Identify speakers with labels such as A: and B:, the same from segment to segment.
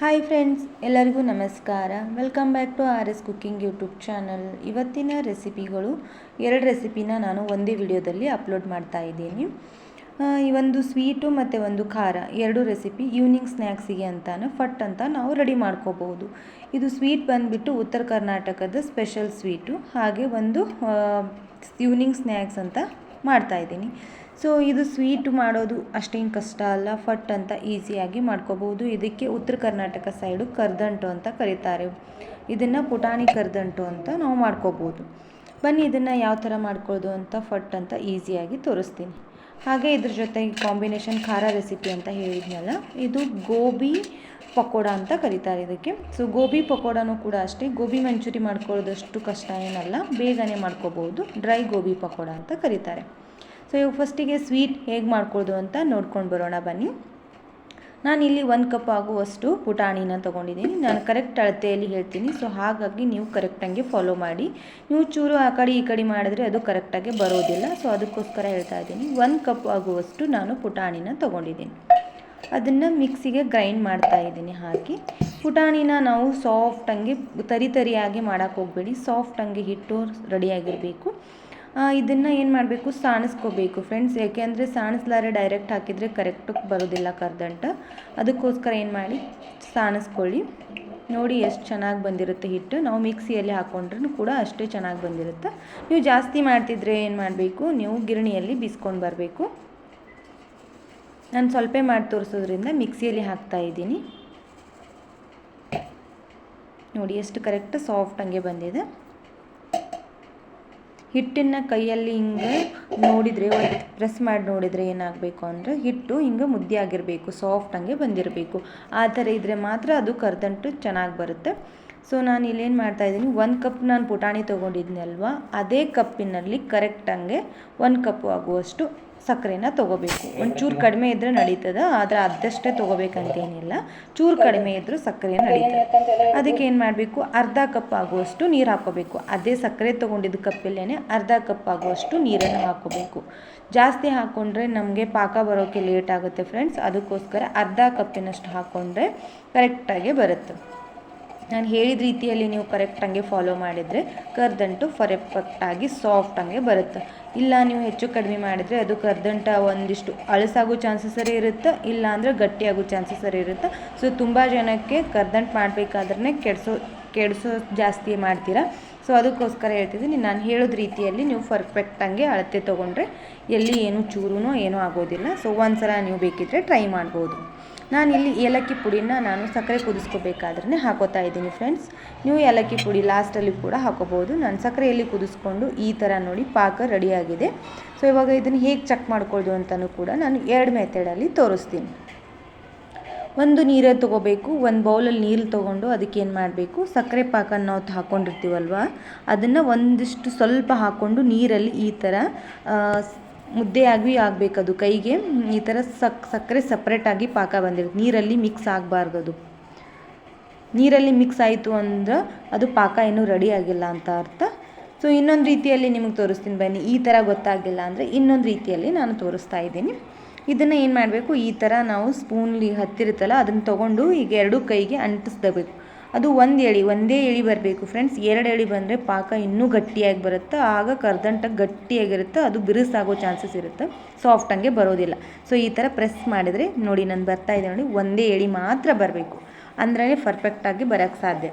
A: Hi friends, ಎಲ್ಲರಿಗೂ ನಮಸ್ಕಾರ. Welcome back to R S cooking YouTube channel. ಇವತ್ತಿನ ರೆಸಿಪಿಗಳು 2 ರೆಸಿಪಿನ ನಾನು ಒಂದೇ ವಿಡಿಯೋದಲ್ಲಿ ಅಪ್ಲೋಡ್ ಮಾಡ್ತಾ ಇದ್ದೀನಿ. ಈ ಒಂದು ಸ್ವೀಟು ಮತ್ತು ಒಂದು ಖಾರ 2 ರೆಸಿಪಿ ಈವ್ನಿಂಗ್ ಸ್ನ್ಯಾಕ್ಸಿಗೆ ಅಂತಾನೆ ಫಟ್ ಅಂತ ನಾವು ರೆಡಿ ಮಾಡ್ಕೋಬಹುದು. ಇದು ಸ್ವೀಟ್ ಬಂದುಬಿಟ್ಟು ಉತ್ತರ ಕರ್ನಾಟಕದ ಸ್ಪೆಷಲ್ ಸ್ವೀಟು, ಹಾಗೆ ಒಂದು ಈವ್ನಿಂಗ್ ಸ್ನ್ಯಾಕ್ಸ್ ಅಂತ ಮಾಡ್ತಾಯಿದ್ದೀನಿ. ಸೊ ಇದು ಸ್ವೀಟ್ ಮಾಡೋದು ಅಷ್ಟೇನು ಕಷ್ಟ ಅಲ್ಲ, ಫಟ್ ಅಂತ ಈಸಿಯಾಗಿ ಮಾಡ್ಕೋಬೋದು. ಇದಕ್ಕೆ ಉತ್ತರ ಕರ್ನಾಟಕ ಸೈಡು ಕರ್ದಂಟು ಅಂತ ಕರೀತಾರೆ. ಇದನ್ನು ಪುಟಾಣಿ ಕರ್ದಂಟು ಅಂತ ನಾವು ಮಾಡ್ಕೋಬೋದು. ಬನ್ನಿ ಇದನ್ನು ಯಾವ ಥರ ಮಾಡ್ಕೊಳ್ಳೋದು ಅಂತ ಫಟ್ ಅಂತ ಈಸಿಯಾಗಿ ತೋರಿಸ್ತೀನಿ. ಹಾಗೆ ಇದ್ರ ಜೊತೆಗೆ ಕಾಂಬಿನೇಷನ್ ಖಾರ ರೆಸಿಪಿ ಅಂತ ಹೇಳಿದ್ನಲ್ಲ, ಇದು ಗೋಬಿ ಪಕೋಡ ಅಂತ ಕರೀತಾರೆ ಇದಕ್ಕೆ. ಸೊ ಗೋಬಿ ಪಕೋಡನೂ ಕೂಡ ಅಷ್ಟೇ, ಗೋಬಿ ಮಂಚೂರಿ ಮಾಡ್ಕೊಳ್ಳೋದಷ್ಟು ಕಷ್ಟ ಏನಲ್ಲ, ಬೇಗನೆ ಮಾಡ್ಕೋಬೋದು. ಡ್ರೈ ಗೋಬಿ ಪಕೋಡ ಅಂತ ಕರೀತಾರೆ. ಸೊ ಇವಾಗ ಫಸ್ಟಿಗೆ ಸ್ವೀಟ್ ಹೇಗೆ ಮಾಡ್ಕೊಳ್ಳೋದು ಅಂತ ನೋಡ್ಕೊಂಡು ಬರೋಣ ಬನ್ನಿ. ನಾನಿಲ್ಲಿ 1 ಕಪ್ ಆಗುವಷ್ಟು ಪುಟಾಣಿನ ತೊಗೊಂಡಿದ್ದೀನಿ. ನಾನು ಕರೆಕ್ಟ್ ಅಳತೆಯಲ್ಲಿ ಹೇಳ್ತೀನಿ, ಸೊ ಹಾಗಾಗಿ ನೀವು ಕರೆಕ್ಟಾಗಿ ಫಾಲೋ ಮಾಡಿ. ನೀವು ಚೂರು ಆ ಕಡೆ ಈ ಕಡೆ ಮಾಡಿದ್ರೆ ಅದು ಕರೆಕ್ಟಾಗಿ ಬರೋದಿಲ್ಲ. ಸೊ ಅದಕ್ಕೋಸ್ಕರ ಹೇಳ್ತಾ ಇದ್ದೀನಿ. 1 ಕಪ್ ಆಗುವಷ್ಟು ನಾನು ಪುಟಾಣಿನ ತೊಗೊಂಡಿದ್ದೀನಿ. ಅದನ್ನು ಮಿಕ್ಸಿಗೆ ಗ್ರೈಂಡ್ ಮಾಡ್ತಾ ಇದ್ದೀನಿ. ಹಾಕಿ ಪುಟಾಣಿನ ನಾವು ಸಾಫ್ಟಂಗೆ ತರಿಯಾಗಿ ಮಾಡೋಕ್ಕೆ ಹೋಗಬೇಡಿ, ಸಾಫ್ಟಂಗೆ ಹಿಟ್ಟು ರೆಡಿಯಾಗಿರಬೇಕು. ಇದನ್ನು ಏನು ಮಾಡಬೇಕು, ಸಾಣಿಸ್ಕೋಬೇಕು ಫ್ರೆಂಡ್ಸ್. ಯಾಕೆಂದರೆ ಸಾಣಿಸ್ಲಾರೆ ಡೈರೆಕ್ಟ್ ಹಾಕಿದರೆ ಕರೆಕ್ಟಾಗಿ ಬರೋದಿಲ್ಲ ಕರ್ದಂಟ. ಅದಕ್ಕೋಸ್ಕರ ಏನು ಮಾಡಿ ಸಾಣಿಸ್ಕೊಳ್ಳಿ. ನೋಡಿ ಎಷ್ಟು ಚೆನ್ನಾಗಿ ಬಂದಿರುತ್ತೆ ಹಿಟ್ಟು. ನಾವು ಮಿಕ್ಸಿಯಲ್ಲಿ ಹಾಕ್ಕೊಂಡ್ರೂ ಕೂಡ ಅಷ್ಟೇ ಚೆನ್ನಾಗಿ ಬಂದಿರುತ್ತೆ. ನೀವು ಜಾಸ್ತಿ ಮಾಡ್ತಿದ್ರೆ ಏನು ಮಾಡಬೇಕು, ನೀವು ಗಿರಣಿಯಲ್ಲಿ ಬೀಸ್ಕೊಂಡು ಬರಬೇಕು. ನಾನು ಸ್ವಲ್ಪ ಮಾಡಿ ತೋರಿಸೋದ್ರಿಂದ ಮಿಕ್ಸಿಯಲ್ಲಿ ಹಾಕ್ತಾಯಿದ್ದೀನಿ. ನೋಡಿ ಎಷ್ಟು ಕರೆಕ್ಟ್ ಸಾಫ್ಟಂಗೆ ಬಂದಿದೆ. ಹಿಟ್ಟನ್ನು ಕೈಯಲ್ಲಿ ಹಿಂಗೆ ನೋಡಿದರೆ, ಒಂದು ಪ್ರೆಸ್ ಮಾಡಿ ನೋಡಿದರೆ ಏನಾಗಬೇಕು ಅಂದರೆ ಹಿಟ್ಟು ಹಿಂಗೆ ಮುದ್ದೆ ಆಗಿರಬೇಕು, ಸಾಫ್ಟಂಗೆ ಬಂದಿರಬೇಕು. ಆ ಥರ ಇದ್ದರೆ ಮಾತ್ರ ಅದು ಕರ್ದಂಟು ಚೆನ್ನಾಗಿ ಬರುತ್ತೆ. ಸೊ ನಾನು ಇಲ್ಲೇನು ಮಾಡ್ತಾಯಿದ್ದೀನಿ, 1 ಕಪ್ ನಾನು ಪುಟಾಣಿ ತೊಗೊಂಡಿದ್ನಲ್ವ, ಅದೇ ಕಪ್ಪಿನಲ್ಲಿ ಕರೆಕ್ಟಂಗೆ 1 ಕಪ್ ಆಗುವಷ್ಟು ಸಕ್ಕರೆನ ತೊಗೋಬೇಕು. ಒಂಚೂರು ಕಡಿಮೆ ಇದ್ದರೆ ನಡೀತದೆ, ಆದರೆ ಅದಷ್ಟೇ ತೊಗೋಬೇಕಂತೇನಿಲ್ಲ. ಚೂರು ಕಡಿಮೆ ಇದ್ದರೂ ಸಕ್ಕರೆ ನಡೀತದೆ. ಅದಕ್ಕೆ ಏನು ಮಾಡಬೇಕು, ಅರ್ಧ ಕಪ್ ಆಗುವಷ್ಟು ನೀರು ಹಾಕ್ಕೋಬೇಕು. ಅದೇ ಸಕ್ಕರೆ ತೊಗೊಂಡಿದ್ದು ಕಪ್ಪಲ್ಲೇ ಅರ್ಧ ಕಪ್ ಆಗುವಷ್ಟು ನೀರನ್ನು ಹಾಕ್ಕೋಬೇಕು. ಜಾಸ್ತಿ ಹಾಕ್ಕೊಂಡ್ರೆ ನಮಗೆ ಪಾಕ ಬರೋಕ್ಕೆ ಲೇಟ್ ಆಗುತ್ತೆ ಫ್ರೆಂಡ್ಸ್. ಅದಕ್ಕೋಸ್ಕರ ಅರ್ಧ ಕಪ್ಪಿನಷ್ಟು ಹಾಕ್ಕೊಂಡ್ರೆ ಕರೆಕ್ಟಾಗಿ ಬರುತ್ತೆ. ನಾನು ಹೇಳಿದ ರೀತಿಯಲ್ಲಿ ನೀವು ಕರೆಕ್ಟಂಗೆ ಫಾಲೋ ಮಾಡಿದರೆ ಕರ್ದಂಟು ಪರ್ಫೆಕ್ಟಾಗಿ ಸಾಫ್ಟಂಗೆ ಬರುತ್ತೆ. ಇಲ್ಲ ನೀವು ಹೆಚ್ಚು ಕಡಿಮೆ ಮಾಡಿದರೆ ಅದು ಕರ್ದಂಟ ಒಂದಿಷ್ಟು ಅಳಸಾಗೋ ಚಾನ್ಸಸ್ಸರೇ ಇರುತ್ತೆ, ಇಲ್ಲ ಅಂದರೆ ಗಟ್ಟಿಯಾಗೋ ಚಾನ್ಸಸ್ಸರೇ ಇರುತ್ತೆ. ಸೊ ತುಂಬ ಜನಕ್ಕೆ ಕರ್ದಂಟು ಮಾಡಬೇಕಾದ್ರೆ ಕೆಡಿಸೋ ಜಾಸ್ತಿ ಮಾಡ್ತೀರಾ. ಸೊ ಅದಕ್ಕೋಸ್ಕರ ಹೇಳ್ತಿದ್ದೀನಿ, ನಾನು ಹೇಳೋದ ರೀತಿಯಲ್ಲಿ ನೀವು ಪರ್ಫೆಕ್ಟಂಗೆ ಅಳತೆ ತೊಗೊಂಡ್ರೆ ಎಲ್ಲಿ ಏನು ಚೂರೂ ಏನೂ ಆಗೋದಿಲ್ಲ. ಸೊ ಒಂದು ಸಲ ನೀವು ಬೇಕಿದ್ದರೆ ಟ್ರೈ ಮಾಡ್ಬೋದು. ನಾನಿಲ್ಲಿ ಏಲಕ್ಕಿ ಪುಡಿನ ನಾನು ಸಕ್ಕರೆ ಕುದಿಸ್ಕೋಬೇಕಾದ್ರೆ ಹಾಕೋತಾ ಇದ್ದೀನಿ ಫ್ರೆಂಡ್ಸ್. ನೀವು ಏಲಕ್ಕಿ ಪುಡಿ ಲಾಸ್ಟಲ್ಲಿ ಕೂಡ ಹಾಕೋಬೋದು. ನಾನು ಸಕ್ಕರೆಯಲ್ಲಿ ಕುದಿಸ್ಕೊಂಡು ಈ ಥರ ನೋಡಿ ಪಾಕ ರೆಡಿಯಾಗಿದೆ. ಸೊ ಇವಾಗ ಇದನ್ನು ಹೇಗೆ ಚೆಕ್ ಮಾಡ್ಕೊಳ್ಳೋದು ಅಂತಲೂ ಕೂಡ ನಾನು 2 ಮೆಥಡಲ್ಲಿ ತೋರಿಸ್ತೀನಿ. ಒಂದು ನೀರು ತೊಗೋಬೇಕು. ಒಂದು ಬೌಲಲ್ಲಿ ನೀರು ತೊಗೊಂಡು ಅದಕ್ಕೆ ಏನು ಮಾಡಬೇಕು, ಸಕ್ಕರೆ ಪಾಕನ ನಾವು ಹಾಕ್ಕೊಂಡಿರ್ತೀವಲ್ವ, ಅದನ್ನು ಒಂದಿಷ್ಟು ಸ್ವಲ್ಪ ಹಾಕ್ಕೊಂಡು ನೀರಲ್ಲಿ ಈ ಥರ ಮುದ್ದೆಯಾಗಿ ಆಗಬೇಕದು. ಕೈಗೆ ಈ ಥರ ಸಕ್ಕರೆ ಸಪ್ರೇಟಾಗಿ ಪಾಕ ಬಂದಿರುತ್ತೆ. ನೀರಲ್ಲಿ ಮಿಕ್ಸ್ ಆಗಬಾರ್ದು. ಅದು ನೀರಲ್ಲಿ ಮಿಕ್ಸ್ ಆಯಿತು ಅಂದ್ರೆ ಅದು ಪಾಕ ಇನ್ನೂ ರೆಡಿ ಆಗಿಲ್ಲ ಅಂತ ಅರ್ಥ. ಸೊ ಇನ್ನೊಂದು ರೀತಿಯಲ್ಲಿ ನಿಮಗೆ ತೋರಿಸ್ತೀನಿ ಬನ್ನಿ. ಈ ಥರ ಗೊತ್ತಾಗಿಲ್ಲ ಅಂದರೆ ಇನ್ನೊಂದು ರೀತಿಯಲ್ಲಿ ನಾನು ತೋರಿಸ್ತಾ ಇದ್ದೀನಿ. ಇದನ್ನು ಏನು ಮಾಡಬೇಕು, ಈ ಥರ ನಾವು ಸ್ಪೂನ್ಲಿ ಹತ್ತಿರುತ್ತಲ್ಲ ಅದನ್ನು ತೊಗೊಂಡು ಈಗ 2 ಕೈಗೆ ಅಂಟಿಸ್ಬೇಕು. ಅದು ಒಂದೇ ಎಳೆ ಬರಬೇಕು ಫ್ರೆಂಡ್ಸ್. 2 ಎಳೆ ಬಂದರೆ ಪಾಕ ಇನ್ನೂ ಗಟ್ಟಿಯಾಗಿ ಬರುತ್ತೆ. ಆಗ ಕರ್ದಂಟ ಗಟ್ಟಿಯಾಗಿರುತ್ತೆ, ಅದು ಬಿರುಸಾಗೋ ಚಾನ್ಸಸ್ ಇರುತ್ತೆ, ಸಾಫ್ಟಂಗೆ ಬರೋದಿಲ್ಲ. ಸೊ ಈ ಥರ ಪ್ರೆಸ್ ಮಾಡಿದರೆ ನೋಡಿ ನಾನು ಬರ್ತಾಯಿದೆ ನೋಡಿ, ಒಂದೇ ಎಳೆ ಮಾತ್ರ ಬರಬೇಕು, ಅಂದ್ರೇ ಪರ್ಫೆಕ್ಟಾಗಿ ಬರೋಕ್ಕೆ ಸಾಧ್ಯ.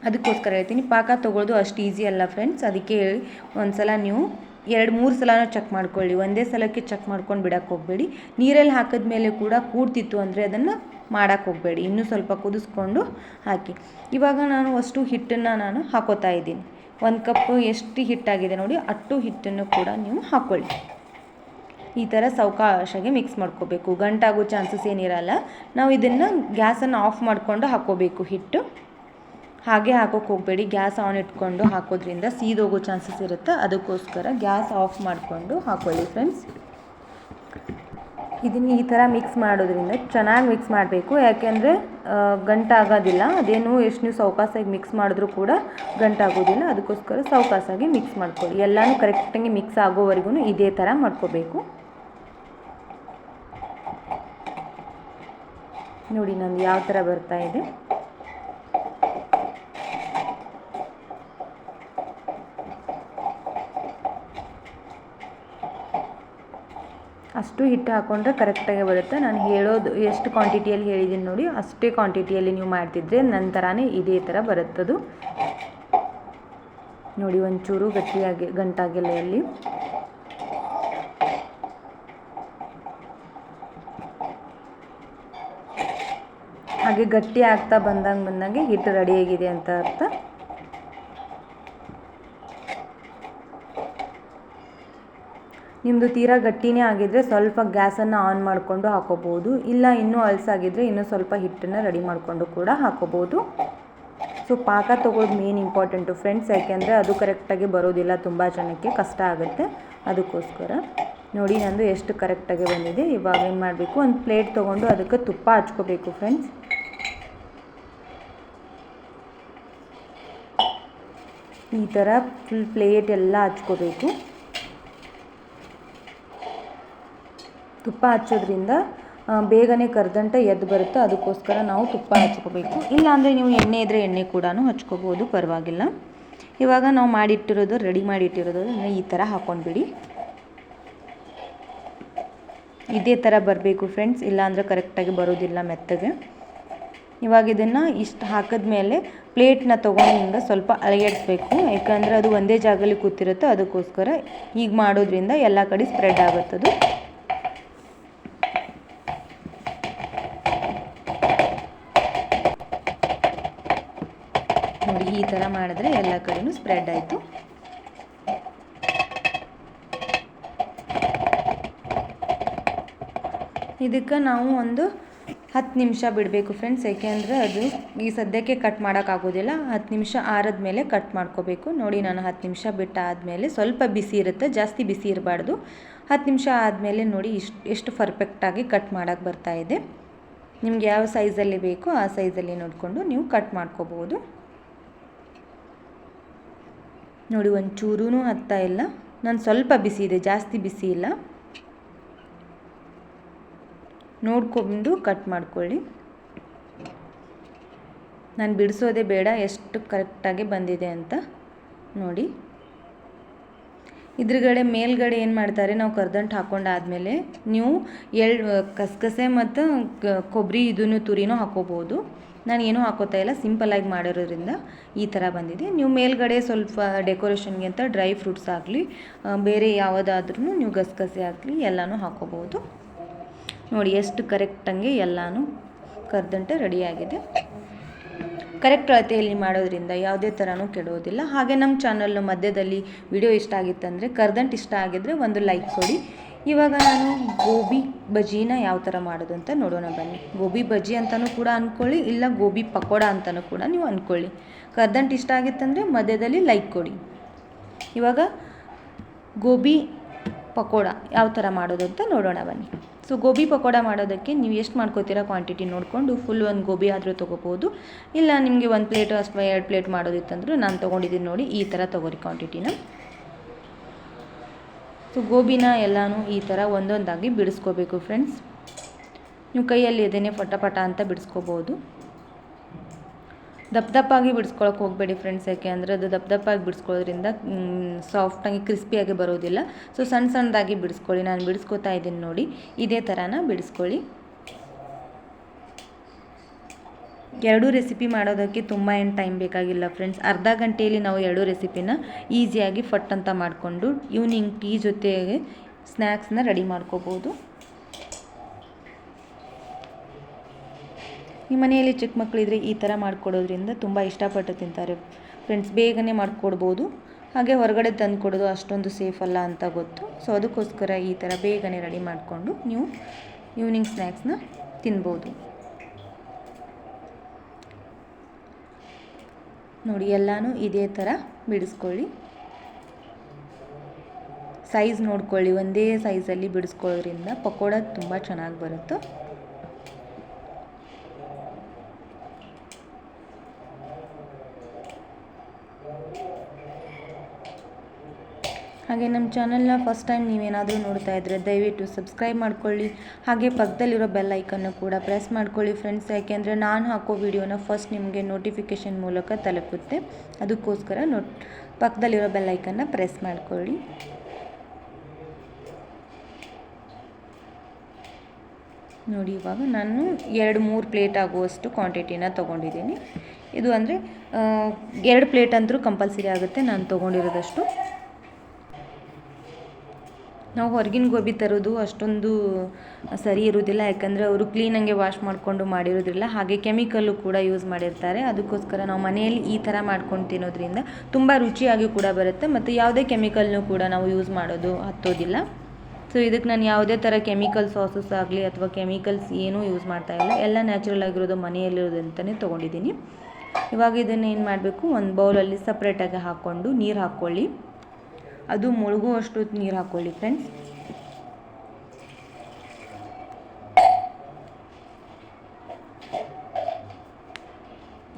A: ಅದಕ್ಕೋಸ್ಕರ ಹೇಳ್ತೀನಿ, ಪಾಕ ತೊಗೊಳ್ಳೋದು ಅಷ್ಟು ಈಸಿ ಅಲ್ಲ ಫ್ರೆಂಡ್ಸ್. ಅದಕ್ಕೆ ಒಂದು ಸಲ ನೀವು 2-3 ಸಲನೂ ಚೆಕ್ ಮಾಡ್ಕೊಳ್ಳಿ. ಒಂದೇ ಸಲಕ್ಕೆ ಚೆಕ್ ಮಾಡ್ಕೊಂಡು ಬಿಡೋಕ್ಕೆ ಹೋಗಬೇಡಿ. ನೀರಲ್ಲಿ ಹಾಕಿದ ಮೇಲೆ ಕೂಡ ಕೂಡ್ತಿತ್ತು ಅಂದರೆ ಅದನ್ನು ಮಾಡೋಕ್ಕೆ ಹೋಗಬೇಡಿ, ಇನ್ನೂ ಸ್ವಲ್ಪ ಕುದಿಸ್ಕೊಂಡು ಹಾಕಿ. ಇವಾಗ ನಾನು ಅಷ್ಟು ಹಿಟ್ಟನ್ನು ನಾನು ಹಾಕೋತಾ ಇದ್ದೀನಿ. 1 ಕಪ್ ಎಷ್ಟು ಹಿಟ್ಟಾಗಿದೆ ನೋಡಿ, ಅಷ್ಟು ಹಿಟ್ಟನ್ನು ಕೂಡ ನೀವು ಹಾಕ್ಕೊಳ್ಳಿ. ಈ ಥರ ಸಾವಕಾಶಾಗಿ ಮಿಕ್ಸ್ ಮಾಡ್ಕೋಬೇಕು, ಗಂಟಾಗೋ ಚಾನ್ಸಸ್ ಏನಿರಲ್ಲ. ನಾವು ಇದನ್ನು ಗ್ಯಾಸನ್ನು ಆಫ್ ಮಾಡಿಕೊಂಡು ಹಾಕ್ಕೋಬೇಕು. ಹಿಟ್ಟು ಹಾಗೆ ಹಾಕೋಕ್ಕೆ ಹೋಗಬೇಡಿ, ಗ್ಯಾಸ್ ಆನ್ ಇಟ್ಕೊಂಡು ಹಾಕೋದ್ರಿಂದ ಸೀದೋಗೋ ಚಾನ್ಸಸ್ ಇರುತ್ತೆ. ಅದಕ್ಕೋಸ್ಕರ ಗ್ಯಾಸ್ ಆಫ್ ಮಾಡಿಕೊಂಡು ಹಾಕ್ಕೊಳ್ಳಿ ಫ್ರೆಂಡ್ಸ್. ಇದನ್ನು ಈ ಥರ ಮಿಕ್ಸ್ ಮಾಡೋದ್ರಿಂದ ಚೆನ್ನಾಗಿ ಮಿಕ್ಸ್ ಮಾಡಬೇಕು. ಯಾಕೆಂದರೆ ಗಂಟಾಗೋದಿಲ್ಲ. ಅದೇನು ಎಷ್ಟು ನೀವು ಸಾವಕಾಶಾಗಿ ಮಿಕ್ಸ್ ಮಾಡಿದ್ರೂ ಕೂಡ ಗಂಟಾಗೋದಿಲ್ಲ. ಅದಕ್ಕೋಸ್ಕರ ಸಾವಕಾಶಾಗಿ ಮಿಕ್ಸ್ ಮಾಡ್ಕೊಳ್ಳಿ. ಎಲ್ಲನೂ ಕರೆಕ್ಟಾಗಿ ಮಿಕ್ಸ್ ಆಗೋವರೆಗೂ ಇದೇ ಥರ ಮಾಡ್ಕೋಬೇಕು. ನೋಡಿ ನಂದು ಯಾವ ಥರ ಬರ್ತಾ ಇದೆ. ಅಷ್ಟು ಹಿಟ್ಟು ಹಾಕ್ಕೊಂಡ್ರೆ ಕರೆಕ್ಟಾಗಿ ಬರುತ್ತೆ. ನಾನು ಹೇಳೋದು ಎಷ್ಟು ಕ್ವಾಂಟಿಟಿಯಲ್ಲಿ ಹೇಳಿದ್ದೀನಿ ನೋಡಿ, ಅಷ್ಟೇ ಕ್ವಾಂಟಿಟಿಯಲ್ಲಿ ನೀವು ಮಾಡ್ತಿದ್ರೆ ನಂತರನೇ ಇದೇ ಥರ ಬರುತ್ತದು. ನೋಡಿ ಒಂಚೂರು ಗಟ್ಟಿಯಾಗಿ ಗಂಟಾಗಿಲ್ಲ ಎಲ್ಲಿ. ಹಾಗೆ ಗಟ್ಟಿ ಆಗ್ತಾ ಬಂದಂಗೆ ಹಿಟ್ಟು ರೆಡಿಯಾಗಿದೆ ಅಂತ ಅರ್ಥ. ನಿಮ್ಮದು ತೀರಾ ಗಟ್ಟಿನೇ ಆಗಿದ್ದರೆ ಸ್ವಲ್ಪ ಗ್ಯಾಸನ್ನು ಆನ್ ಮಾಡಿಕೊಂಡು ಹಾಕೋಬೋದು. ಇಲ್ಲ ಇನ್ನೂ ಅಲಸಾಗಿದ್ದರೆ ಇನ್ನೂ ಸ್ವಲ್ಪ ಹಿಟ್ಟನ್ನು ರೆಡಿ ಮಾಡಿಕೊಂಡು ಕೂಡ ಹಾಕೋಬೋದು. ಸೊ ಪಾಕ ತೊಗೊಳ್ಳೋದು ಮೇನ್ ಇಂಪಾರ್ಟೆಂಟು ಫ್ರೆಂಡ್ಸ್, ಯಾಕೆಂದರೆ ಅದು ಕರೆಕ್ಟಾಗಿ ಬರೋದಿಲ್ಲ, ತುಂಬ ಜನಕ್ಕೆ ಕಷ್ಟ ಆಗುತ್ತೆ. ಅದಕ್ಕೋಸ್ಕರ ನೋಡಿ ನಂದು ಎಷ್ಟು ಕರೆಕ್ಟಾಗಿ ಬಂದಿದೆ. ಇವಾಗ ಏನು ಮಾಡಬೇಕು, ಒಂದು ಪ್ಲೇಟ್ ತೊಗೊಂಡು ಅದಕ್ಕೆ ತುಪ್ಪ ಹಚ್ಕೋಬೇಕು ಫ್ರೆಂಡ್ಸ್. ಈ ಥರ ಫುಲ್ ಪ್ಲೇಟ್ ಎಲ್ಲ ಹಚ್ಕೋಬೇಕು. ತುಪ್ಪ ಹಚ್ಚೋದ್ರಿಂದ ಬೇಗನೆ ಕರ್ದಂಟೆ ಎದ್ದು ಬರುತ್ತೆ. ಅದಕ್ಕೋಸ್ಕರ ನಾವು ತುಪ್ಪ ಹಚ್ಕೋಬೇಕು. ಇಲ್ಲಾಂದರೆ ನೀವು ಎಣ್ಣೆ ಇದ್ದರೆ ಎಣ್ಣೆ ಕೂಡ ಹಚ್ಕೋಬೋದು, ಪರವಾಗಿಲ್ಲ. ಇವಾಗ ನಾವು ರೆಡಿ ಮಾಡಿಟ್ಟಿರೋದು ಈ ಥರ ಹಾಕ್ಕೊಂಡ್ಬಿಡಿ. ಇದೇ ಥರ ಬರಬೇಕು ಫ್ರೆಂಡ್ಸ್, ಇಲ್ಲಾಂದರೆ ಕರೆಕ್ಟಾಗಿ ಬರೋದಿಲ್ಲ ಮೆತ್ತಗೆ. ಇವಾಗ ಇದನ್ನು ಇಷ್ಟು ಹಾಕಿದ್ಮೇಲೆ ಪ್ಲೇಟ್ನ ತೊಗೊಂಡು ಹಿಂಗೆ ಸ್ವಲ್ಪ ಅಲಗಡಿಸ್ಬೇಕು. ಯಾಕಂದರೆ ಅದು ಒಂದೇ ಜಾಗದಲ್ಲಿ ಕೂತಿರುತ್ತೆ. ಅದಕ್ಕೋಸ್ಕರ ಹೀಗೆ ಮಾಡೋದ್ರಿಂದ ಎಲ್ಲ ಕಡೆ ಸ್ಪ್ರೆಡ್ ಆಗುತ್ತದು. ನೋಡಿ ಈ ಥರ ಮಾಡಿದ್ರೆ ಎಲ್ಲ ಕಡೆಯೂ ಸ್ಪ್ರೆಡ್ ಆಯಿತು. ಇದಕ್ಕೆ ನಾವು ಒಂದು 10 ನಿಮಿಷ ಬಿಡಬೇಕು ಫ್ರೆಂಡ್ಸ್. ಏಕೆಂದರೆ ಅದು ಈ ಸದ್ಯಕ್ಕೆ ಕಟ್ ಮಾಡೋಕ್ಕಾಗೋದಿಲ್ಲ. 10 ನಿಮಿಷ ಆರಿದ ಮೇಲೆ ಕಟ್ ಮಾಡ್ಕೋಬೇಕು. ನೋಡಿ ನಾನು 10 ನಿಮಿಷ ಬಿಟ್ಟಾದಮೇಲೆ ಸ್ವಲ್ಪ ಬಿಸಿ ಇರುತ್ತೆ, ಜಾಸ್ತಿ ಬಿಸಿ ಇರಬಾರ್ದು. 10 ನಿಮಿಷ ಆದಮೇಲೆ ನೋಡಿ ಎಷ್ಟು ಪರ್ಫೆಕ್ಟಾಗಿ ಕಟ್ ಮಾಡೋಕ್ಕೆ ಬರ್ತಾಯಿದೆ. ನಿಮ್ಗೆ ಯಾವ ಸೈಜಲ್ಲಿ ಬೇಕೋ ಆ ಸೈಜಲ್ಲಿ ನೋಡಿಕೊಂಡು ನೀವು ಕಟ್ ಮಾಡ್ಕೋಬೋದು. ನೋಡಿ ಒಂಚೂರೂ ಹತ್ತಾ ಇಲ್ಲ. ನಾನು ಸ್ವಲ್ಪ ಬಿಸಿ ಇದೆ, ಜಾಸ್ತಿ ಬಿಸಿ ಇಲ್ಲ. ನೋಡ್ಕೊಂಡು ಕಟ್ ಮಾಡ್ಕೊಳ್ಳಿ. ನಾನು ಬಿಡಿಸೋದೇ ಬೇಡ, ಎಷ್ಟು ಕರೆಕ್ಟಾಗಿ ಬಂದಿದೆ ಅಂತ ನೋಡಿ. ಇದ್ರಗಡೆ ಮೇಲ್ಗಡೆ ಏನು ಮಾಡ್ತಾರೆ, ನಾವು ಕರ್ದಂಟು ಹಾಕ್ಕೊಂಡಾದ್ಮೇಲೆ ನೀವು ಕಸಗಸೆ ಮತ್ತು ಕೊಬ್ಬರಿ ಇದನ್ನು ತುರಿನೂ ಹಾಕೋಬೋದು. ನಾನು ಏನೂ ಹಾಕೋತಾ ಇಲ್ಲ, ಸಿಂಪಲ್ಲಾಗಿ ಮಾಡಿರೋದ್ರಿಂದ ಈ ಥರ ಬಂದಿದೆ. ನೀವು ಮೇಲ್ಗಡೆ ಸ್ವಲ್ಪ ಡೆಕೋರೇಷನ್ಗೆ ಅಂತ ಡ್ರೈ ಫ್ರೂಟ್ಸ್ ಆಗಲಿ ಬೇರೆ ಯಾವುದಾದ್ರೂ ನೀವು ಗಸಗಸೆ ಆಗಲಿ ಎಲ್ಲನೂ ಹಾಕೋಬೋದು. ನೋಡಿ ಎಷ್ಟು ಕರೆಕ್ಟಂಗೆ ಎಲ್ಲನೂ ಕರ್ದಂಟೆ ರೆಡಿಯಾಗಿದೆ. ಕರೆಕ್ಟ್ ಅಳತೆಯಲ್ಲಿ ಮಾಡೋದ್ರಿಂದ ಯಾವುದೇ ಥರನೂ ಕೆಡೋದಿಲ್ಲ. ಹಾಗೆ ನಮ್ಮ ಚಾನಲ್ನ ಮಧ್ಯದಲ್ಲಿ ವಿಡಿಯೋ ಇಷ್ಟ ಆಗಿತ್ತಂದರೆ ಕರ್ದಂಟು ಇಷ್ಟ ಆಗಿದ್ದರೆ ಒಂದು ಲೈಕ್ ಕೊಡಿ. ಇವಾಗ ನಾನು ಗೋಬಿ ಬಜ್ಜಿನ ಯಾವ ಥರ ಮಾಡೋದು ಅಂತ ನೋಡೋಣ ಬನ್ನಿ. ಗೋಬಿ ಬಜ್ಜಿ ಅಂತಲೂ ಕೂಡ ಅಂದ್ಕೊಳ್ಳಿ, ಇಲ್ಲ ಗೋಬಿ ಪಕೋಡ ಅಂತಲೂ ಕೂಡ ನೀವು ಅಂದ್ಕೊಳ್ಳಿ. ಕರ್ದಂಟು ಇಷ್ಟ ಆಗಿತ್ತಂದರೆ ಮಧ್ಯದಲ್ಲಿ ಲೈಕ್ ಕೊಡಿ. ಇವಾಗ ಗೋಬಿ ಪಕೋಡ ಯಾವ ಥರ ಮಾಡೋದು ಅಂತ ನೋಡೋಣ ಬನ್ನಿ. ಸೊ ಗೋಬಿ ಪಕೋಡ ಮಾಡೋದಕ್ಕೆ ನೀವು ಎಷ್ಟು ಮಾಡ್ಕೋತೀರಾ ಕ್ವಾಂಟಿಟಿ ನೋಡಿಕೊಂಡು ಫುಲ್ ಒಂದು ಗೋಬಿ ಆದರೂ ತೊಗೋಬೋದು. ಇಲ್ಲ ನಿಮಗೆ 1 ಪ್ಲೇಟ್ ಅಥವಾ 2 ಪ್ಲೇಟ್ ಮಾಡೋದಿತ್ತಂದ್ರೂ ನಾನು ತೊಗೊಂಡಿದ್ದೀನಿ ನೋಡಿ, ಈ ಥರ ತೊಗೋರಿ ಕ್ವಾಂಟಿಟಿನ. ಸೊ ಗೋಬಿನ ಎಲ್ಲನೂ ಈ ಥರ ಒಂದೊಂದಾಗಿ ಬಿಡಿಸ್ಕೋಬೇಕು ಫ್ರೆಂಡ್ಸ್. ನೀವು ಕೈಯಲ್ಲಿ ಇದನ್ನೇ ಪಟ ಅಂತ ಬಿಡಿಸ್ಕೋಬೋದು. ದಪ್ಪಾಗಿ ಬಿಡಿಸ್ಕೊಳಕ್ಕೆ ಹೋಗಬೇಡಿ ಫ್ರೆಂಡ್ಸ್, ಯಾಕೆ ಅಂದರೆ ಅದು ದಪ್ಪಾಗಿ ಬಿಡಿಸ್ಕೊಳ್ಳೋದ್ರಿಂದ ಸಾಫ್ಟಾಗಿ ಕ್ರಿಸ್ಪಿಯಾಗಿ ಬರೋದಿಲ್ಲ. ಸೊ ಸಣ್ಣದಾಗಿ ಬಿಡಿಸ್ಕೊಳ್ಳಿ. ನಾನು ಬಿಡಿಸ್ಕೊತಾ ಇದ್ದೀನಿ ನೋಡಿ, ಇದೇ ಥರನ ಬಿಡಿಸ್ಕೊಳ್ಳಿ. 2 ರೆಸಿಪಿ ಮಾಡೋದಕ್ಕೆ ತುಂಬ ಏನು ಟೈಮ್ ಬೇಕಾಗಿಲ್ಲ ಫ್ರೆಂಡ್ಸ್. ಅರ್ಧ ಗಂಟೆಯಲ್ಲಿ ನಾವು 2 ರೆಸಿಪಿನ ಈಸಿಯಾಗಿ ಫಟ್ ಅಂತ ಮಾಡಿಕೊಂಡು ಈವ್ನಿಂಗ್ ಟೀ ಜೊತೆಗೆ ಸ್ನ್ಯಾಕ್ಸ್ನ ರೆಡಿ ಮಾಡ್ಕೋಬೋದು. ನಿಮ್ಮ ಮನೆಯಲ್ಲಿ ಚಿಕ್ಕ ಮಕ್ಕಳಿದ್ರೆ ಈ ಥರ ಮಾಡಿಕೊಡೋದ್ರಿಂದ ತುಂಬ ಇಷ್ಟಪಟ್ಟು ತಿಂತಾರೆ ಫ್ರೆಂಡ್ಸ್. ಬೇಗನೆ ಮಾಡಿಕೊಡ್ಬೋದು. ಹಾಗೆ ಹೊರಗಡೆ ತಂದು ಕೊಡೋದು ಅಷ್ಟೊಂದು ಸೇಫ್ ಅಲ್ಲ ಅಂತ ಗೊತ್ತು. ಸೊ ಅದಕ್ಕೋಸ್ಕರ ಈ ಥರ ಬೇಗನೆ ರೆಡಿ ಮಾಡಿಕೊಂಡು ನೀವು ಈವ್ನಿಂಗ್ ಸ್ನ್ಯಾಕ್ಸ್ನ ತಿನ್ಬೋದು. ನೋಡಿ ಎಲ್ಲನೂ ಇದೇ ಥರ ಬಿಡಿಸ್ಕೊಳ್ಳಿ. ಸೈಜ್ ನೋಡ್ಕೊಳ್ಳಿ, ಒಂದೇ ಸೈಜಲ್ಲಿ ಬಿಡಿಸ್ಕೊಳ್ಳೋದ್ರಿಂದ ಪಕೋಡ ತುಂಬ ಚೆನ್ನಾಗಿ ಬರುತ್ತೆ. ಹಾಗೆ ನಮ್ಮ ಚಾನಲ್ನ ಫಸ್ಟ್ ಟೈಮ್ ನೀವೇನಾದರೂ ನೋಡ್ತಾ ಇದ್ದರೆ ದಯವಿಟ್ಟು ಸಬ್ಸ್ಕ್ರೈಬ್ ಮಾಡ್ಕೊಳ್ಳಿ. ಹಾಗೆ ಪಕ್ಕದಲ್ಲಿರೋ ಬೆಲ್ ಐಕನ್ನು ಕೂಡ ಪ್ರೆಸ್ ಮಾಡ್ಕೊಳ್ಳಿ ಫ್ರೆಂಡ್ಸ್, ಯಾಕೆಂದರೆ ನಾನು ಹಾಕೋ ವಿಡಿಯೋನ ಫಸ್ಟ್ ನಿಮಗೆ ನೋಟಿಫಿಕೇಷನ್ ಮೂಲಕ ತಲುಪುತ್ತೆ. ಅದಕ್ಕೋಸ್ಕರ ಪಕ್ಕದಲ್ಲಿರೋ ಬೆಲ್ ಐಕನ್ನ ಪ್ರೆಸ್ ಮಾಡ್ಕೊಳ್ಳಿ. ನೋಡಿ, ಇವಾಗ ನಾನು 2-3 ಪ್ಲೇಟ್ ಆಗುವಷ್ಟು ಕ್ವಾಂಟಿಟಿನ ತೊಗೊಂಡಿದ್ದೀನಿ. ಇದು ಅಂದರೆ 2 ಪ್ಲೇಟ್ ಅಂತೂ ಕಂಪಲ್ಸರಿ ಆಗುತ್ತೆ ನಾನು ತೊಗೊಂಡಿರೋದಷ್ಟು. ನಾವು ಹೊರಗಿನ ಗೋಬಿ ತರೋದು ಅಷ್ಟೊಂದು ಸರಿ ಇರೋದಿಲ್ಲ, ಯಾಕಂದರೆ ಅವರು ಕ್ಲೀನಾಗೆ ವಾಶ್ ಮಾಡಿಕೊಂಡು ಮಾಡಿರೋದಿಲ್ಲ. ಹಾಗೆ ಕೆಮಿಕಲ್ಲು ಕೂಡ ಯೂಸ್ ಮಾಡಿರ್ತಾರೆ. ಅದಕ್ಕೋಸ್ಕರ ನಾವು ಮನೆಯಲ್ಲಿ ಈ ಥರ ಮಾಡ್ಕೊಂಡು ತಿನ್ನೋದ್ರಿಂದ ತುಂಬ ರುಚಿಯಾಗಿ ಕೂಡ ಬರುತ್ತೆ ಮತ್ತು ಯಾವುದೇ ಕೆಮಿಕಲ್ನೂ ಕೂಡ ನಾವು ಯೂಸ್ ಮಾಡೋದು ಹತ್ತೋದಿಲ್ಲ. ಸೊ ಇದಕ್ಕೆ ನಾನು ಯಾವುದೇ ಥರ ಕೆಮಿಕಲ್ ಸಾಸಸ್ ಆಗಲಿ ಅಥವಾ ಕೆಮಿಕಲ್ಸ್ ಏನೂ ಯೂಸ್ ಮಾಡ್ತಾಯಿಲ್ಲ. ಎಲ್ಲ ನ್ಯಾಚುರಲ್ ಆಗಿರೋದು ಮನೆಯಲ್ಲಿರೋದಂತಲೇ ತೊಗೊಂಡಿದ್ದೀನಿ. ಇವಾಗ ಇದನ್ನು ಏನು ಮಾಡಬೇಕು, ಒಂದು ಬೌಲಲ್ಲಿ ಸಪ್ರೇಟಾಗಿ ಹಾಕ್ಕೊಂಡು ನೀರು ಹಾಕ್ಕೊಳ್ಳಿ. ಅದು ಮುಳುಗುವಷ್ಟು ನೀರು ಹಾಕ್ಕೊಳ್ಳಿ ಫ್ರೆಂಡ್ಸ್.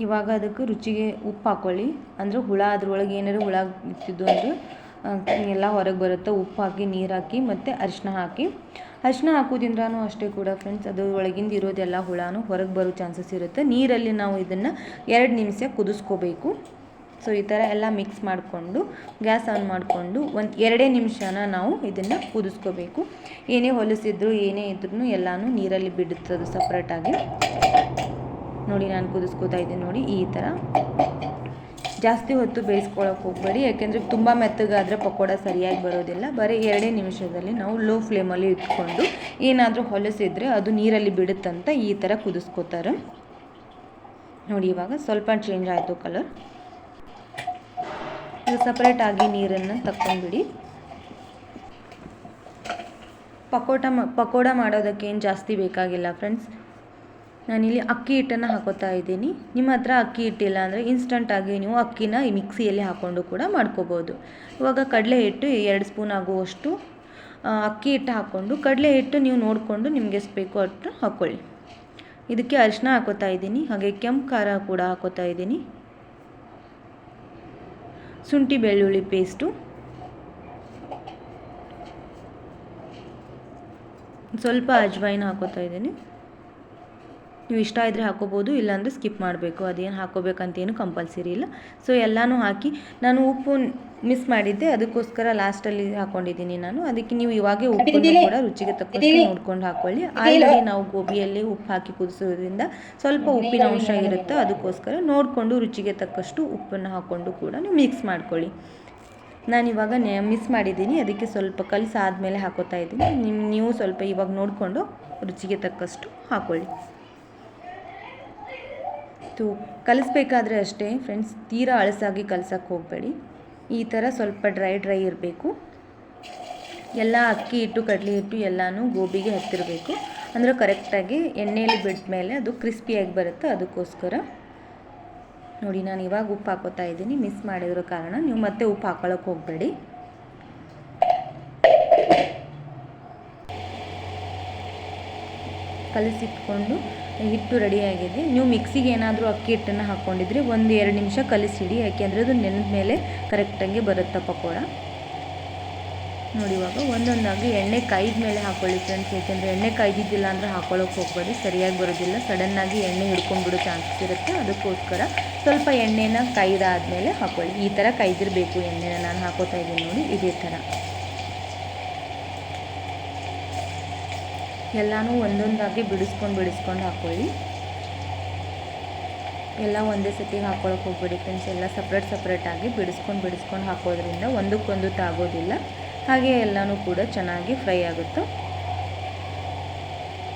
A: ಇವಾಗ ಅದಕ್ಕೆ ರುಚಿಗೆ ಉಪ್ಪು ಹಾಕ್ಕೊಳ್ಳಿ. ಅಂದರೆ ಹುಳ ಅದ್ರೊಳಗೆ ಏನಾದ್ರು ಹುಳ ಇತ್ತಿದ್ದು ಅಂದರೆ ಎಲ್ಲ ಹೊರಗೆ ಬರುತ್ತೆ. ಉಪ್ಪು ಹಾಕಿ, ನೀರು ಹಾಕಿ ಮತ್ತು ಅರಿಶಿನ ಹಾಕಿ. ಅರಿಶಿನ ಹಾಕೋದ್ರಿಂದನೂ ಅಷ್ಟೇ ಕೂಡ ಫ್ರೆಂಡ್ಸ್, ಅದು ಒಳಗಿಂದ ಇರೋದೆಲ್ಲ ಹುಳನೂ ಹೊರಗೆ ಬರೋ ಚಾನ್ಸಸ್ ಇರುತ್ತೆ. ನೀರಲ್ಲಿ ನಾವು ಇದನ್ನು 2 ನಿಮಿಷ ಕುದಿಸ್ಕೋಬೇಕು. ಸೊ ಈ ಥರ ಎಲ್ಲ ಮಿಕ್ಸ್ ಮಾಡಿಕೊಂಡು ಗ್ಯಾಸ್ ಆನ್ ಮಾಡಿಕೊಂಡು 2 ನಿಮಿಷನ ನಾವು ಇದನ್ನು ಕುದಿಸ್ಕೋಬೇಕು. ಏನೇ ಹೊಲಸಿದ್ರು ಏನೇ ಇದ್ರೂ ಎಲ್ಲನೂ ನೀರಲ್ಲಿ ಬಿಡುತ್ತೆ ಅದು ಸಪ್ರೇಟಾಗಿ. ನೋಡಿ, ನಾನು ಕುದಿಸ್ಕೋತಾ ಇದ್ದೀನಿ ನೋಡಿ ಈ ಥರ. ಜಾಸ್ತಿ ಹೊತ್ತು ಬೇಯಿಸ್ಕೊಳ್ಳೋಕೆ ಹೋಗಬೇಡಿ, ಯಾಕೆಂದರೆ ತುಂಬ ಮೆತ್ತಗಾದರೆ ಪಕೋಡ ಸರಿಯಾಗಿ ಬರೋದಿಲ್ಲ. ಬರೀ 2 ನಿಮಿಷದಲ್ಲಿ ನಾವು ಲೋ ಫ್ಲೇಮಲ್ಲಿ ಇಟ್ಕೊಂಡು ಏನಾದರೂ ಹೊಲಸಿದ್ರೆ ಅದು ನೀರಲ್ಲಿ ಬಿಡುತ್ತಂತ ಈ ಥರ ಕುದಿಸ್ಕೋತಾರೆ ನೋಡಿ. ಇವಾಗ ಸ್ವಲ್ಪ ಚೇಂಜ್ ಆಯಿತು ಕಲರ್. ಇದು ಸಪ್ರೇಟಾಗಿ ನೀರನ್ನು ತಕ್ಕೊಂಡ್ಬಿಡಿ. ಪಕೋಡ ಮಾಡೋದಕ್ಕೆ ಏನು ಜಾಸ್ತಿ ಬೇಕಾಗಿಲ್ಲ ಫ್ರೆಂಡ್ಸ್. ನಾನಿಲ್ಲಿ ಅಕ್ಕಿ ಹಿಟ್ಟನ್ನು ಹಾಕೋತಾ ಇದ್ದೀನಿ. ನಿಮ್ಮ ಹತ್ರ ಅಕ್ಕಿ ಹಿಟ್ಟಿಲ್ಲ ಅಂದರೆ ಇನ್ಸ್ಟಂಟಾಗಿ ನೀವು ಅಕ್ಕಿನ ಮಿಕ್ಸಿಯಲ್ಲಿ ಹಾಕ್ಕೊಂಡು ಕೂಡ ಮಾಡ್ಕೋಬೋದು. ಇವಾಗ ಕಡಲೆ ಹಿಟ್ಟು 2 ಸ್ಪೂನ್ ಆಗುವಷ್ಟು ಅಕ್ಕಿ ಹಿಟ್ಟು ಹಾಕ್ಕೊಂಡು, ಕಡಲೆ ಹಿಟ್ಟು ನೀವು ನೋಡಿಕೊಂಡು ನಿಮ್ಗೆ ಎಷ್ಟು ಬೇಕೋ ಅಷ್ಟು ಹಾಕ್ಕೊಳ್ಳಿ. ಇದಕ್ಕೆ ಅರಿಶಿನ ಹಾಕೋತಾ ಇದ್ದೀನಿ. ಹಾಗೆ ಕೆಂಪು ಖಾರ ಕೂಡ ಹಾಕೋತಾ ಇದ್ದೀನಿ. ಶುಂಠಿ ಬೆಳ್ಳುಳ್ಳಿ ಪೇಸ್ಟು, ಸ್ವಲ್ಪ ಅಜ್ವೈನ್ ಹಾಕೋತಾ ಇದ್ದೀನಿ. ನೀವು ಇಷ್ಟ ಇದ್ದರೆ ಹಾಕೋಬೋದು, ಇಲ್ಲಾಂದರೆ ಸ್ಕಿಪ್ ಮಾಡಬೇಕು. ಅದೇನು ಹಾಕೋಬೇಕಂತೇನು ಕಂಪಲ್ಸರಿ ಇಲ್ಲ. ಸೊ ಎಲ್ಲನೂ ಹಾಕಿ, ನಾನು ಉಪ್ಪು ಮಿಸ್ ಮಾಡಿದ್ದೆ, ಅದಕ್ಕೋಸ್ಕರ ಲಾಸ್ಟಲ್ಲಿ ಹಾಕ್ಕೊಂಡಿದ್ದೀನಿ ನಾನು. ಅದಕ್ಕೆ ನೀವು ಇವಾಗೇ ಉಪ್ಪನ್ನು ಕೂಡ ರುಚಿಗೆ ತಕ್ಕಷ್ಟು ನೋಡ್ಕೊಂಡು ಹಾಕ್ಕೊಳ್ಳಿ. ಆಲ್ರೆಡಿ ನಾವು ಗೋಬಿಯಲ್ಲಿ ಉಪ್ಪು ಹಾಕಿ ಕುದಿಸೋದ್ರಿಂದ ಸ್ವಲ್ಪ ಉಪ್ಪಿನ ಅಂಶ ಇರುತ್ತೆ. ಅದಕ್ಕೋಸ್ಕರ ನೋಡಿಕೊಂಡು ರುಚಿಗೆ ತಕ್ಕಷ್ಟು ಉಪ್ಪನ್ನು ಹಾಕ್ಕೊಂಡು ಕೂಡ ನೀವು ಮಿಕ್ಸ್ ಮಾಡ್ಕೊಳ್ಳಿ. ನಾನಿವಾಗ ಮಿಸ್ ಮಾಡಿದ್ದೀನಿ, ಅದಕ್ಕೆ ಸ್ವಲ್ಪ ಕಲಸಾದ್ಮೇಲೆ ಹಾಕೋತಾ ಇದ್ದೀನಿ. ನೀವು ಸ್ವಲ್ಪ ಇವಾಗ ನೋಡಿಕೊಂಡು ರುಚಿಗೆ ತಕ್ಕಷ್ಟು ಹಾಕ್ಕೊಳ್ಳಿ. ಕಲಿಸ್ಬೇಕಾದ್ರೆ ಅಷ್ಟೇ ಫ್ರೆಂಡ್ಸ್, ತೀರಾ ಅಳಸಾಗಿ ಕಲಸಕ್ಕೆ ಹೋಗಬೇಡಿ. ಈ ಥರ ಸ್ವಲ್ಪ ಡ್ರೈ ಇರಬೇಕು. ಎಲ್ಲ ಅಕ್ಕಿ ಹಿಟ್ಟು, ಕಡಲೆ ಹಿಟ್ಟು ಎಲ್ಲನೂ ಗೋಬಿಗೆ ಹತ್ತಿರಬೇಕು. ಅಂದರೆ ಕರೆಕ್ಟಾಗಿ ಎಣ್ಣೆಯಲ್ಲಿ ಬಿಟ್ಟ ಮೇಲೆ ಅದು ಕ್ರಿಸ್ಪಿಯಾಗಿ ಬರುತ್ತೆ. ಅದಕ್ಕೋಸ್ಕರ ನೋಡಿ, ನಾನು ಇವಾಗ ಉಪ್ಪು ಹಾಕೋತಾ ಇದ್ದೀನಿ. ಮಿಸ್ ಮಾಡಿರೋ ಕಾರಣ ನೀವು ಮತ್ತೆ ಉಪ್ಪು ಹಾಕೊಳ್ಳೋಕೆ ಹೋಗಬೇಡಿ. ಕಲಸಿಟ್ಕೊಂಡು ಹಿಟ್ಟು ರೆಡಿಯಾಗಿದೆ. ನೀವು ಮಿಕ್ಸಿಗೆ ಏನಾದರೂ ಅಕ್ಕಿ ಹಿಟ್ಟನ್ನು ಹಾಕ್ಕೊಂಡಿದ್ರೆ 1-2 ನಿಮಿಷ ಕಲಿಸಿಡಿ, ಯಾಕೆಂದರೆ ಅದು ನೆನೆದ ಮೇಲೆ ಕರೆಕ್ಟಾಗಿ ಬರುತ್ತೆ ಪಕೋಡ. ನೋಡಿ, ಇವಾಗ ಒಂದೊಂದಾಗಿ ಎಣ್ಣೆ ಕಾಯ್ದ ಮೇಲೆ ಹಾಕ್ಕೊಳ್ಳಿ ಫ್ರೆಂಡ್ಸ್, ಯಾಕೆಂದರೆ ಎಣ್ಣೆ ಕಾಯ್ದಿದ್ದಿಲ್ಲ ಅಂದರೆ ಹಾಕ್ಕೊಳ್ಳೋಕೆ ಹೋಗಬೇಡಿ, ಸರಿಯಾಗಿ ಬರೋದಿಲ್ಲ. ಸಡನ್ನಾಗಿ ಎಣ್ಣೆ ಹಿಡ್ಕೊಂಡ್ಬಿಡೋ ಚಾನ್ಸಸ್ ಇರುತ್ತೆ. ಅದಕ್ಕೋಸ್ಕರ ಸ್ವಲ್ಪ ಎಣ್ಣೆನ ಕಾಯ್ದಾದ್ಮೇಲೆ ಹಾಕ್ಕೊಳ್ಳಿ. ಈ ಥರ ಕಾಯ್ದಿರಬೇಕು ಎಣ್ಣೆನ. ನಾನು ಹಾಕೋತಾ ಇದ್ದೀನಿ ನೋಡಿ, ಇದೇ ಥರ ಎಲ್ಲನೂ ಒಂದೊಂದಾಗಿ ಬಿಡಿಸ್ಕೊಂಡು ಹಾಕ್ಕೊಳ್ಳಿ. ಎಲ್ಲ ಒಂದೇ ಸತಿಗೆ ಹಾಕ್ಕೊಳ್ಳೋಕೆ ಹೋಗ್ಬೇಡಿ ಫ್ರೆಂಡ್ಸ್. ಎಲ್ಲ ಸಪ್ರೇಟಾಗಿ ಬಿಡಿಸ್ಕೊಂಡು ಹಾಕೋದ್ರಿಂದ ಒಂದಕ್ಕೊಂದು ತಾಗೋದಿಲ್ಲ. ಹಾಗೆ ಎಲ್ಲನೂ ಕೂಡ ಚೆನ್ನಾಗಿ ಫ್ರೈ ಆಗುತ್ತೆ.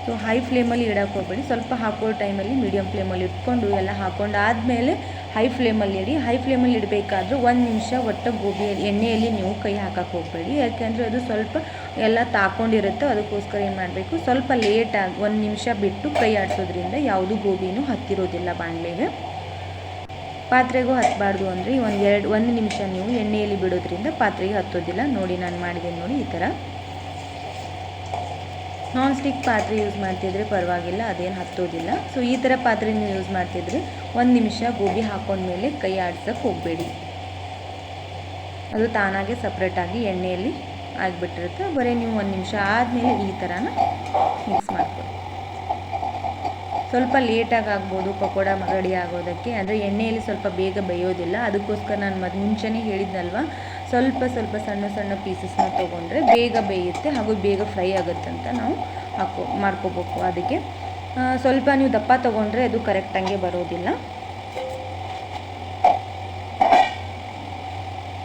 A: ಸೊ ಹೈ ಫ್ಲೇಮಲ್ಲಿ ಇಡೋಕ್ಕೆ ಹೋಗಬೇಡಿ. ಸ್ವಲ್ಪ ಹಾಕೋ ಟೈಮಲ್ಲಿ ಮೀಡಿಯಮ್ ಫ್ಲೇಮಲ್ಲಿ ಇಟ್ಕೊಂಡು ಎಲ್ಲ ಹಾಕ್ಕೊಂಡು ಆದಮೇಲೆ ಹೈ ಫ್ಲೇಮಲ್ಲಿ ಇಡಿ. ಹೈ ಫ್ಲೇಮಲ್ಲಿ ಇಡಬೇಕಾದ್ರೂ 1 ನಿಮಿಷ ಒಟ್ಟು ಗೋಬಿಯಲ್ಲಿ ಎಣ್ಣೆಯಲ್ಲಿ ನೀವು ಕೈ ಹಾಕೋಕ್ಕೆ ಹೋಗಬೇಡಿ, ಯಾಕೆಂದರೆ ಅದು ಸ್ವಲ್ಪ ಎಲ್ಲ ತಾಕೊಂಡಿರುತ್ತೆ. ಅದಕ್ಕೋಸ್ಕರ ಏನು ಮಾಡಬೇಕು, ಸ್ವಲ್ಪ ಲೇಟಾಗಿ 1 ನಿಮಿಷ ಬಿಟ್ಟು ಕೈ ಆಡಿಸೋದ್ರಿಂದ ಯಾವುದೂ ಗೋಬಿನೂ ಹತ್ತಿರೋದಿಲ್ಲ ಬಾಣಲೆಗೆ. ಪಾತ್ರೆಗೂ ಹತ್ತಬಾರ್ದು ಅಂದರೆ 1 ನಿಮಿಷ ನೀವು ಎಣ್ಣೆಯಲ್ಲಿ ಬಿಡೋದ್ರಿಂದ ಪಾತ್ರೆಗೆ ಹತ್ತೋದಿಲ್ಲ. ನೋಡಿ, ನಾನು ಮಾಡಿದ್ದೀನಿ ನೋಡಿ ಈ ಥರ. ನಾನ್ ಸ್ಟಿಕ್ ಪಾತ್ರೆ ಯೂಸ್ ಮಾಡ್ತಿದ್ರೆ ಪರವಾಗಿಲ್ಲ, ಅದೇನು ಹತ್ತೋದಿಲ್ಲ. ಸೊ ಈ ಥರ ಪಾತ್ರೆ ನೀವು ಯೂಸ್ ಮಾಡ್ತಿದ್ರೆ 1 ನಿಮಿಷ ಗೋಬಿ ಹಾಕೊಂಡ್ಮೇಲೆ ಕೈ ಆಡ್ಸೋಕ್ಕೆ ಹೋಗಬೇಡಿ. ಅದು ತಾನಾಗೆ ಸಪ್ರೇಟಾಗಿ ಎಣ್ಣೆಯಲ್ಲಿ ಆಗಿಬಿಟ್ಟಿರುತ್ತೆ. ಬರೀ ನೀವು 1 ನಿಮಿಷ ಆದಮೇಲೆ ಈ ಥರನ ಮಿಕ್ಸ್ ಮಾಡ್ಕೊಳ್ಳಿ. ಸ್ವಲ್ಪ ಲೇಟಾಗಿ ಆಗ್ಬೋದು ಪಕೋಡ ರೆಡಿ ಆಗೋದಕ್ಕೆ, ಅಂದರೆ ಎಣ್ಣೆಯಲ್ಲಿ ಸ್ವಲ್ಪ ಬೇಗ ಬೇಯೋದಿಲ್ಲ. ಅದಕ್ಕೋಸ್ಕರ ನಾನು ಮುಂಚೆನೇ ಹೇಳಿದ್ನಲ್ವ, ಸ್ವಲ್ಪ ಸಣ್ಣ ಸಣ್ಣ ಪೀಸಸ್ನ ತೊಗೊಂಡ್ರೆ ಬೇಗ ಬೇಯುತ್ತೆ ಹಾಗೂ ಬೇಗ ಫ್ರೈ ಆಗುತ್ತೆ ಅಂತ ನಾವು ಮಾಡ್ಕೋಬೇಕು. ಅದಕ್ಕೆ ಸ್ವಲ್ಪ ನೀವು ದಪ್ಪ ತೊಗೊಂಡ್ರೆ ಅದು ಕರೆಕ್ಟಂಗೆ ಬರೋದಿಲ್ಲ.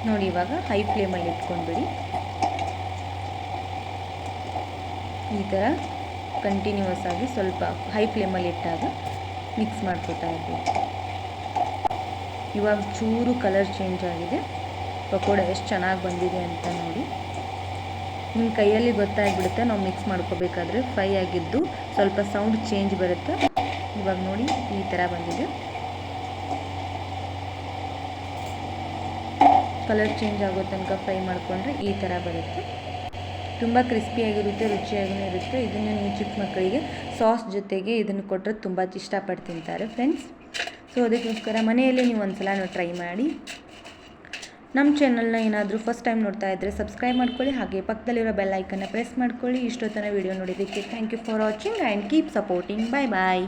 A: ನೋಡಿ, ಇವಾಗ ಹೈ ಫ್ಲೇಮಲ್ಲಿ ಇಟ್ಕೊಂಡ್ಬಿಡಿ. ಈ ಥರ ಕಂಟಿನ್ಯೂಸ್ ಆಗಿ ಸ್ವಲ್ಪ ಹೈ ಫ್ಲೇಮಲ್ಲಿ ಇಟ್ಟಾಗ ಮಿಕ್ಸ್ ಮಾಡ್ಕೊತಾ ಇರಬೇಕು. ಇವಾಗ ಚೂರು ಕಲರ್ ಚೇಂಜ್ ಆಗಿದೆ. ಪಕೋಡ ಎಷ್ಟು ಚೆನ್ನಾಗಿ ಬಂದಿದೆ ಅಂತ ನೋಡಿ. ನಿಮ್ಮ ಕೈಯಲ್ಲಿ ಗೊತ್ತಾಗ್ಬಿಡುತ್ತೆ ನಾವು ಮಿಕ್ಸ್ ಮಾಡ್ಕೋಬೇಕಾದ್ರೆ ಫ್ರೈ ಆಗಿದ್ದು ಸ್ವಲ್ಪ ಸೌಂಡ್ ಚೇಂಜ್ ಬರುತ್ತೆ. ಇವಾಗ ನೋಡಿ ಈ ಥರ ಬಂದಿದೆ. ಕಲರ್ ಚೇಂಜ್ ಆಗೋ ತನಕ ಫ್ರೈ ಮಾಡಿಕೊಂಡ್ರೆ ಈ ಥರ ಬರುತ್ತೆ. ತುಂಬ ಕ್ರಿಸ್ಪಿಯಾಗಿರುತ್ತೆ, ರುಚಿಯಾಗೂ ಇರುತ್ತೆ. ಇದನ್ನು ನೀವು ಚಿಕ್ಕ ಮಕ್ಕಳಿಗೆ ಸಾಸ್ ಜೊತೆಗೆ ಇದನ್ನು ಕೊಟ್ಟರೆ ತುಂಬ ಇಷ್ಟಪಟ್ಟು ತಿಂತಾರೆ ಫ್ರೆಂಡ್ಸ್. ಸೊ ಅದಕ್ಕೋಸ್ಕರ ಮನೆಯಲ್ಲೇ ನೀವು ಒಂದ್ಸಲ ಟ್ರೈ ಮಾಡಿ. ನಮ್ಮ ಚಾನಲ್ನ ಏನಾದರೂ ಫಸ್ಟ್ ಟೈಮ್ ನೋಡ್ತಾ ಇದ್ದರೆ ಸಬ್ಸ್ಕ್ರೈಬ್ ಮಾಡ್ಕೊಳ್ಳಿ, ಹಾಗೆ ಪಕ್ಕದಲ್ಲಿರೋ ಬೆಲ್ ಐಕನ್ನ ಪ್ರೆಸ್ ಮಾಡ್ಕೊಳ್ಳಿ. ಇಷ್ಟೊತ್ತನ ವೀಡಿಯೋ ನೋಡಿದ್ದಕ್ಕೆ thank you for watching and keep supporting. Bye bye.